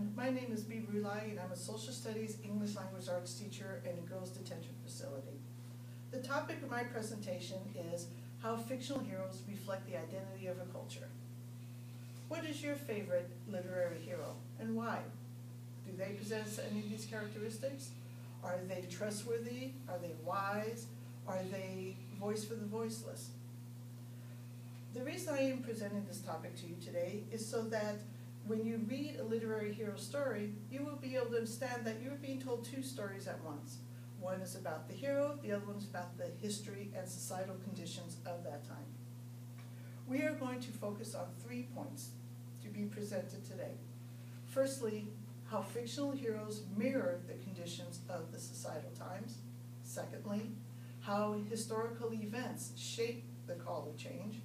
everyone. My name is Rulli, and I'm a social studies English language arts teacher in a girls detention facility. The topic of my presentation is how fictional heroes reflect the identity of a culture. What is your favorite literary hero and why? Do they possess any of these characteristics? Are they trustworthy? Are they wise? Are they voice for the voiceless? The reason I am presenting this topic to you today is so that when you read a literary hero story, you will be able to understand that you're being told two stories at once. One is about the hero, the other one is about the history and societal conditions of that time. We are going to focus on 3 points to be presented today. Firstly, how fictional heroes mirror the conditions of the societal times. Secondly, how historical events shape the call of change.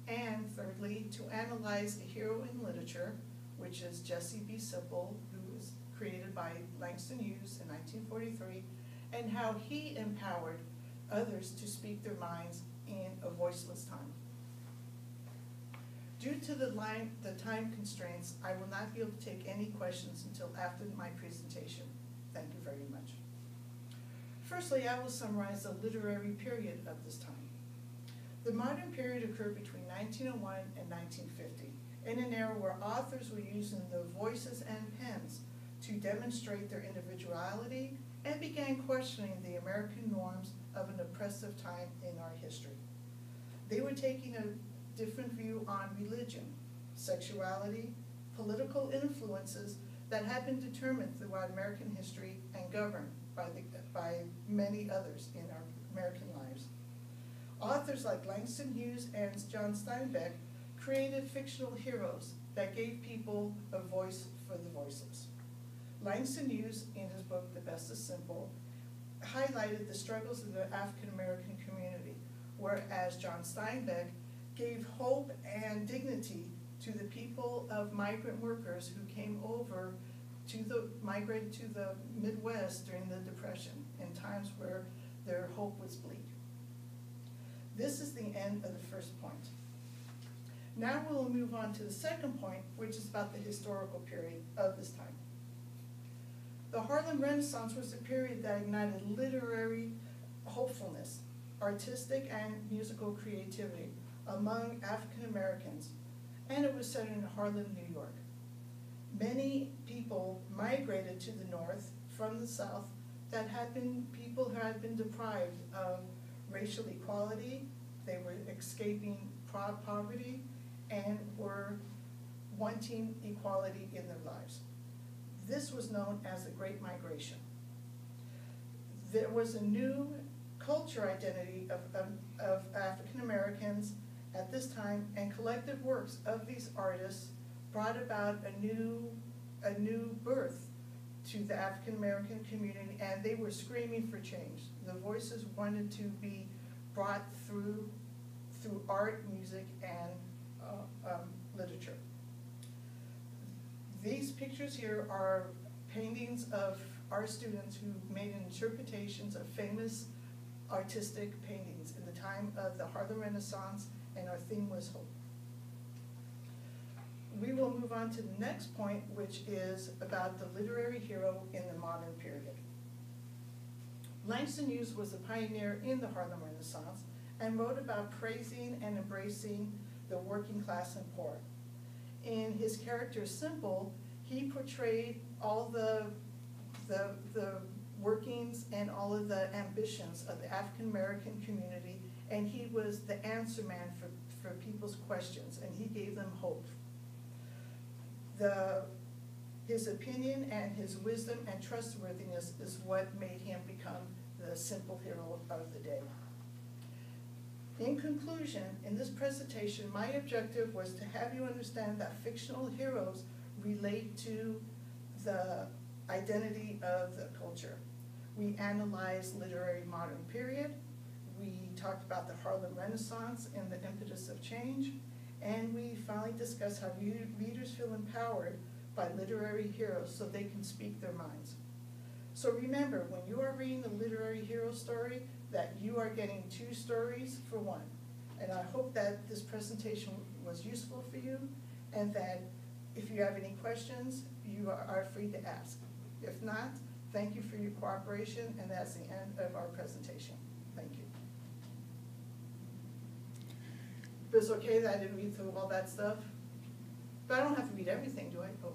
And thirdly, to analyze a hero in literature, which is Jessie B. Simple, who was created by Langston Hughes in 1943, and how he empowered others to speak their minds in a voiceless time. Due to the time constraints, I will not be able to take any questions until after my presentation. Thank you very much. Firstly, I will summarize the literary period of this time. The modern period occurred between 1901 and 1950, in an era where authors were using their voices and pens to demonstrate their individuality and began questioning the American norms of an oppressive time in our history. They were taking a different view on religion, sexuality, political influences that had been determined throughout American history and governed by many others in our American lives. Authors like Langston Hughes and John Steinbeck created fictional heroes that gave people a voice for the voiceless. Langston Hughes, in his book, The Best is Simple, highlighted the struggles of the African American community, whereas John Steinbeck gave hope and dignity to the people of migrant workers who came over migrated to the Midwest during the Depression, in times where their hope was bleak. This is the end of the first point. Now we'll move on to the second point, which is about the historical period of this time. The Harlem Renaissance was a period that ignited literary hopefulness, artistic and musical creativity among African Americans, and it was centered in Harlem, New York. Many people migrated to the north from the south that had been people who had been deprived of racial equality. They were escaping poverty and were wanting equality in their lives. This was known as the Great Migration. There was a new culture identity of African Americans at this time, and collective works of these artists brought about a new birth to the African American community, and they were screaming for change. The voices wanted to be brought through art, music, and literature. These pictures here are paintings of our students who made interpretations of famous artistic paintings in the time of the Harlem Renaissance, and our theme was hope. We will move on to the next point, which is about the literary hero in the modern period. Langston Hughes was a pioneer in the Harlem Renaissance and wrote about praising and embracing the working class and poor. In his character Simple, he portrayed all the workings and all of the ambitions of the African American community, and he was the answer man for people's questions, and he gave them hope. His opinion and his wisdom and trustworthiness is what made him become the simple hero of the day. In conclusion, in this presentation, my objective was to have you understand that fictional heroes relate to the identity of the culture. We analyzed literary modern period, we talked about the Harlem Renaissance and the impetus of change, and we finally discussed how readers feel empowered by literary heroes so they can speak their minds. So remember, when you are reading a literary hero story, that you are getting two stories for one. And I hope that this presentation was useful for you, and that If you have any questions, you are free to ask. If not, thank you for your cooperation, and that's the end of our presentation. Thank you. If it's okay that I didn't read through all that stuff, but I don't have to read everything, do I? Oh.